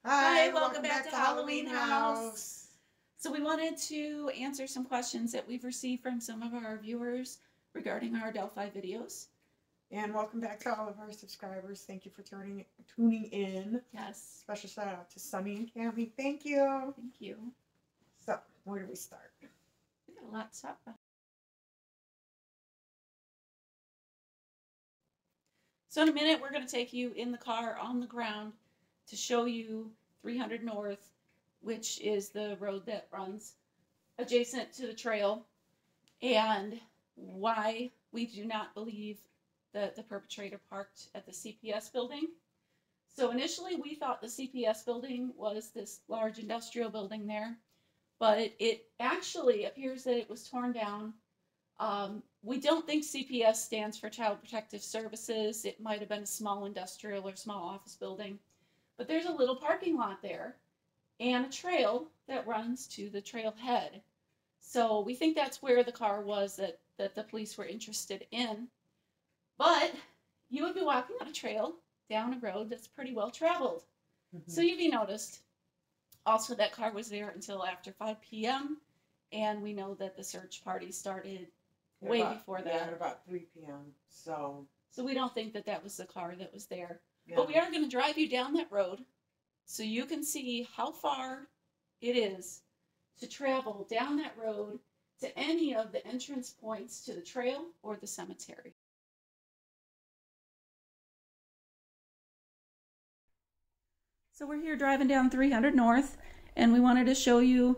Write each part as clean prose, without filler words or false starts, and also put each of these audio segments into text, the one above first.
Hi, welcome back to Halloween House. So we wanted to answer some questions that we've received from some of our viewers regarding our Delphi videos. And welcome back to all of our subscribers. Thank you for tuning in. Yes. Special shout out to Sunny and Cammy. Thank you. Thank you. So, where do we start? We got a lot to talk about. So in a minute, we're going to take you in the car on the ground to show you 300 North, which is the road that runs adjacent to the trail, and why we do not believe that the perpetrator parked at the CPS building. So initially we thought the CPS building was this large industrial building there, but it actually appears that it was torn down. We don't think CPS stands for Child Protective Services. It might have been a small industrial or small office building. But there's a little parking lot there and a trail that runs to the trailhead. So we think that's where the car was that the police were interested in. But you would be walking on a trail down a road that's pretty well traveled. Mm-hmm. So you'd be noticed. Also, that car was there until after 5 p.m. And we know that the search party started way before that. Yeah, at about 3 p.m. So we don't think that that was the car that was there. Yeah. But we are going to drive you down that road so you can see how far it is to travel down that road to any of the entrance points to the trail or the cemetery. So we're here driving down 300 North, and we wanted to show you,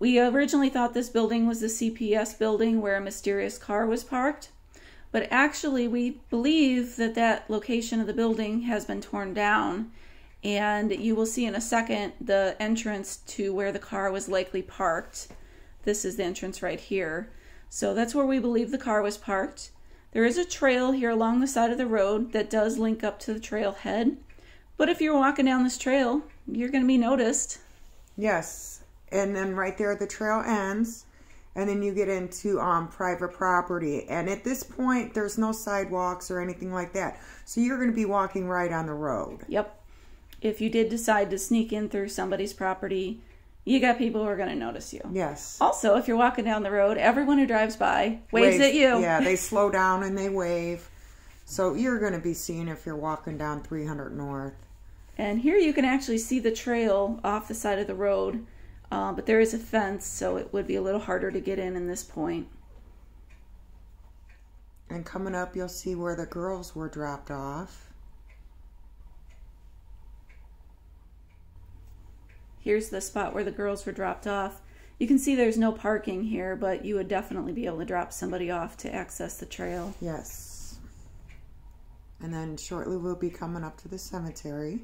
we originally thought this building was the CPS building where a mysterious car was parked. But actually, we believe that that location of the building has been torn down. And you will see in a second the entrance to where the car was likely parked. This is the entrance right here. So that's where we believe the car was parked. There is a trail here along the side of the road that does link up to the trailhead. But if you're walking down this trail, you're going to be noticed. Yes. And then right there the trail ends. And then you get into private property. And at this point, there's no sidewalks or anything like that. So you're going to be walking right on the road. Yep. If you did decide to sneak in through somebody's property, you got people who are going to notice you. Yes. Also, if you're walking down the road, everyone who drives by waves at you. Yeah, they slow down and they wave. So you're going to be seen if you're walking down 300 North. And here you can actually see the trail off the side of the road. But there is a fence, so it would be a little harder to get in this point. And coming up, you'll see where the girls were dropped off. Here's the spot where the girls were dropped off. You can see there's no parking here, but you would definitely be able to drop somebody off to access the trail. Yes. And then shortly we'll be coming up to the cemetery.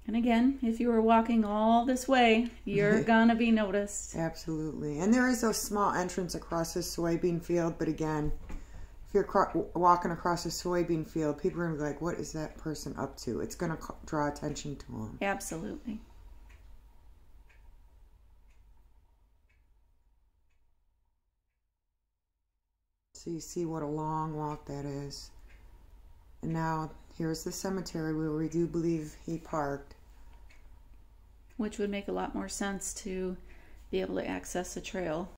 And again, if you were walking all this way, you're gonna be noticed. Absolutely. And there is a small entrance across this soybean field, but again, if you're walking across a soybean field, people are gonna be like, what is that person up to? It's gonna draw attention to them. Absolutely. So you see what a long walk that is. And now here's the cemetery where we do believe he parked. Which would make a lot more sense to be able to access the trail.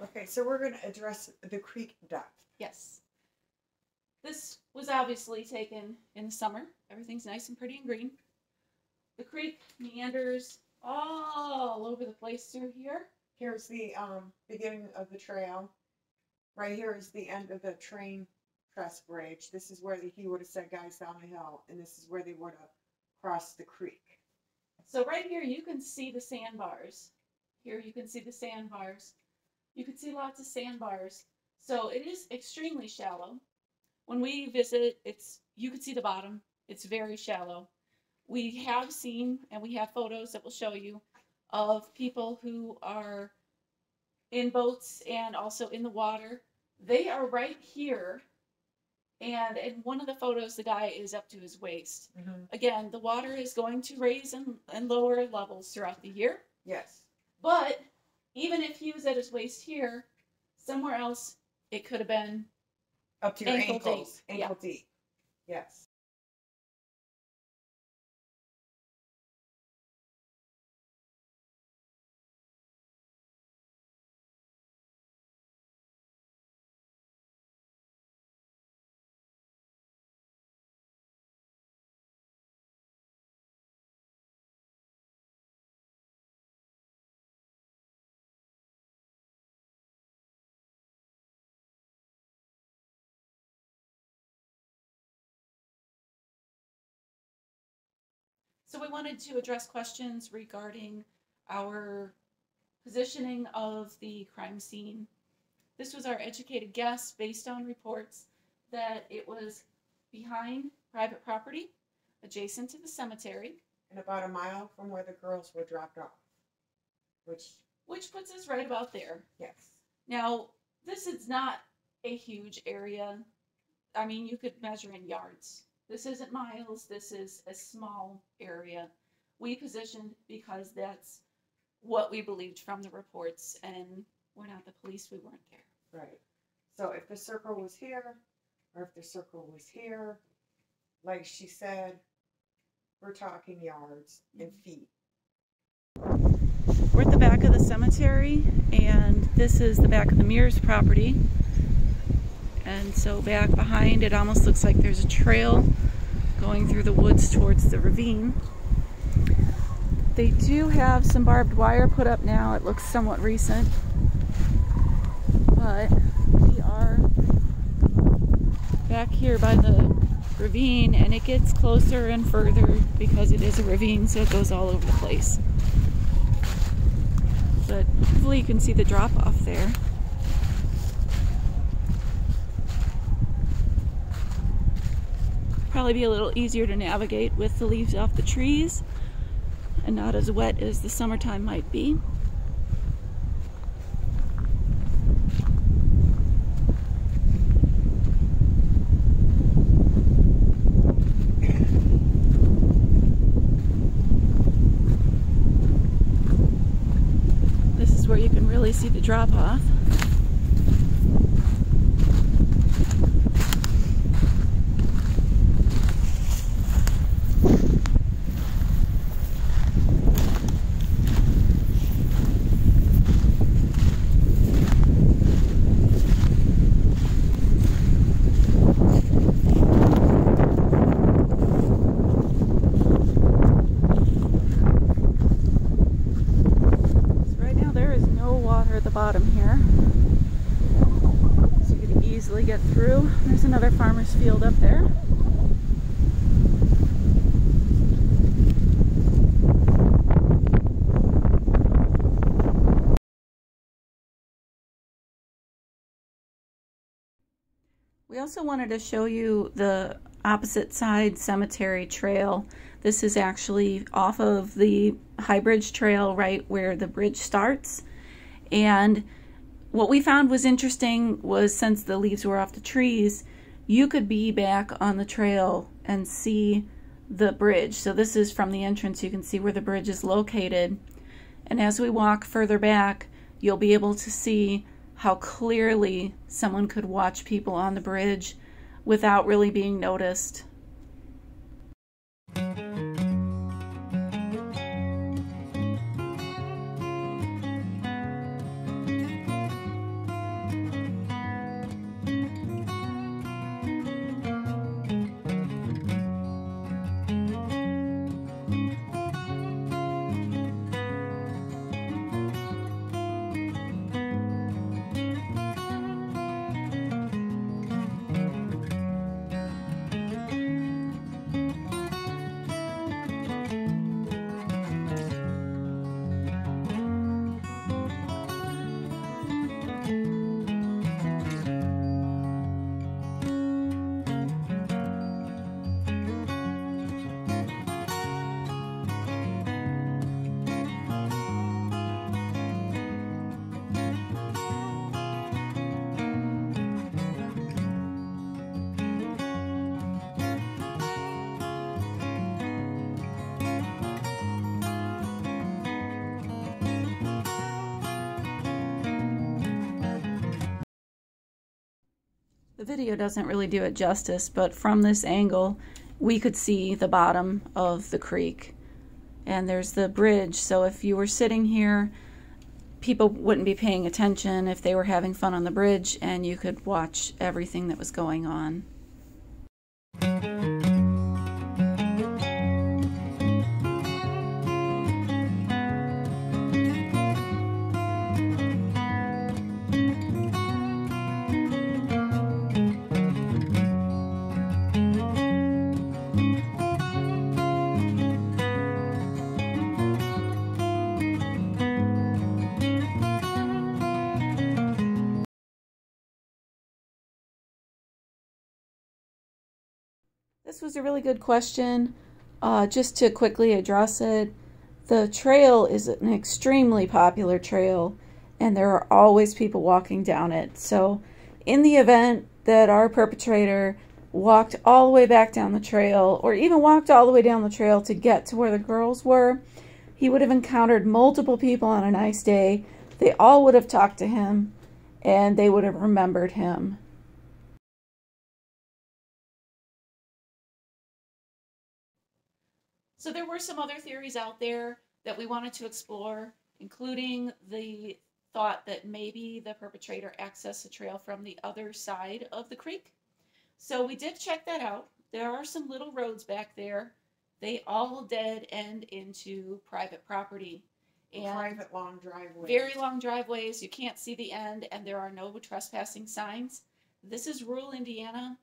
Okay, so we're going to address the creek depth. Yes. This was obviously taken in the summer. Everything's nice and pretty and green. The creek meanders all over the place through here. Here's the beginning of the trail. Right here is the end of the train press bridge. This is where he would have said guys down the hill, and this is where they would have crossed the creek. So right here you can see the sandbars. Here you can see the sandbars. You can see lots of sandbars. So it is extremely shallow. When we visit, you can see the bottom. It's very shallow. We have seen, and we have photos that will show you, of people who are in boats and also in the water. They are right here, and in one of the photos the guy is up to his waist. Mm-hmm. Again, the water is going to raise and lower levels throughout the year. Yes. Up to your Ankle ankles. deep. Ankle Yeah. deep. Yes. So we wanted to address questions regarding our positioning of the crime scene. This was our educated guess based on reports that it was behind private property, adjacent to the cemetery, And about a mile from where the girls were dropped off. which puts us right about there. Yes. Now, this is not a huge area. I mean, you could measure in yards. This isn't miles, this is a small area. We positioned because that's what we believed from the reports, and we're not the police, we weren't there. Right. So if the circle was here, or if the circle was here, like she said, we're talking yards and feet. We're at the back of the cemetery, and this is the back of the Mears property. And so back behind, it almost looks like there's a trail going through the woods towards the ravine. They do have some barbed wire put up now. It looks somewhat recent. But we are back here by the ravine, and it gets closer and further because it is a ravine, so it goes all over the place. But hopefully you can see the drop off there. Probably be a little easier to navigate with the leaves off the trees and not as wet as the summertime might be. This is where you can really see the drop off. Bottom here, so you can easily get through. There's another farmer's field up there. We also wanted to show you the opposite side cemetery trail. This is actually off of the High Bridge Trail, right where the bridge starts. And what we found was interesting was, since the leaves were off the trees, you could be back on the trail and see the bridge. So this is from the entrance. You can see where the bridge is located. And as we walk further back, you'll be able to see how clearly someone could watch people on the bridge without really being noticed. The video doesn't really do it justice, but from this angle, we could see the bottom of the creek. And there's the bridge, so if you were sitting here, people wouldn't be paying attention if they were having fun on the bridge, and you could watch everything that was going on. This was a really good question. Just to quickly address it, the trail is an extremely popular trail, and there are always people walking down it. So in the event that our perpetrator walked all the way back down the trail, or even walked all the way down the trail to get to where the girls were, he would have encountered multiple people on a nice day. They all would have talked to him, and they would have remembered him. So there were some other theories out there that we wanted to explore, including the thought that maybe the perpetrator accessed the trail from the other side of the creek. So we did check that out. There are some little roads back there. They all dead end into private property. And Private long driveways. Very long driveways. You can't see the end, and there are no trespassing signs. This is rural Indiana.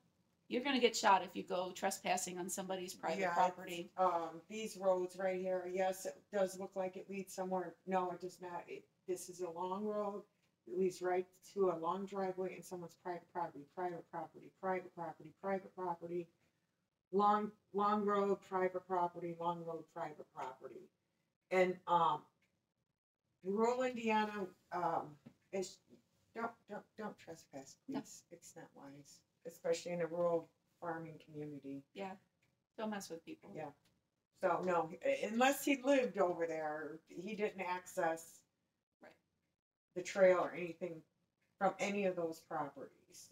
You're going to get shot if you go trespassing on somebody's private property. These roads right here, yes, it does look like it leads somewhere. No, it does not. This is a long road. It leads right to a long driveway and someone's private property, private property, private property, private property. Long road, private property, long road, private property. And rural Indiana is don't trespass, please. No. It's not wise. Especially in a rural farming community. Yeah, don't mess with people. Yeah. So, no, unless he lived over there, he didn't access the trail or anything from any of those properties.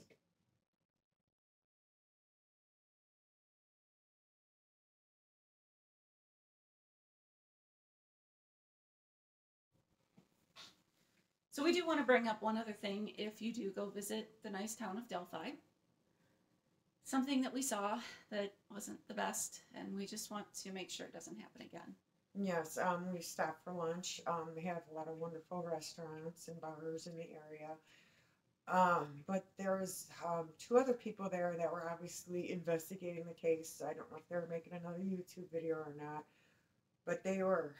So we do want to bring up one other thing if you do go visit the nice town of Delphi. Something that we saw that wasn't the best, and we just want to make sure it doesn't happen again. Yes, we stopped for lunch. They have a lot of wonderful restaurants and bars in the area. But there was 2 other people there that were obviously investigating the case. I don't know if they were making another YouTube video or not, but they were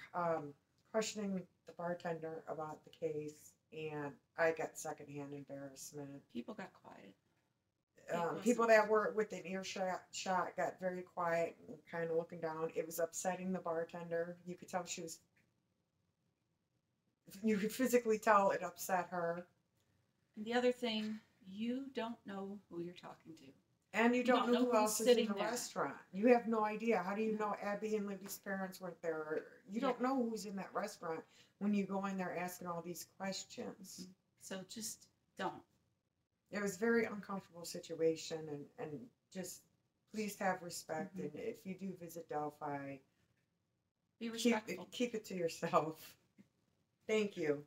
questioning the bartender about the case, and I got secondhand embarrassment. People got quiet. People that were within earshot got very quiet and kind of looking down. It was upsetting the bartender. You could tell you could physically tell it upset her. And the other thing, you don't know who you're talking to. And you don't know who else is in the restaurant. You have no idea. How do you know Abby and Libby's parents weren't there? You don't know who's in that restaurant when you go in there asking all these questions. So just don't. It was a very uncomfortable situation, and just please have respect. And if you do visit Delphi, be respectful. Keep it to yourself. Thank you.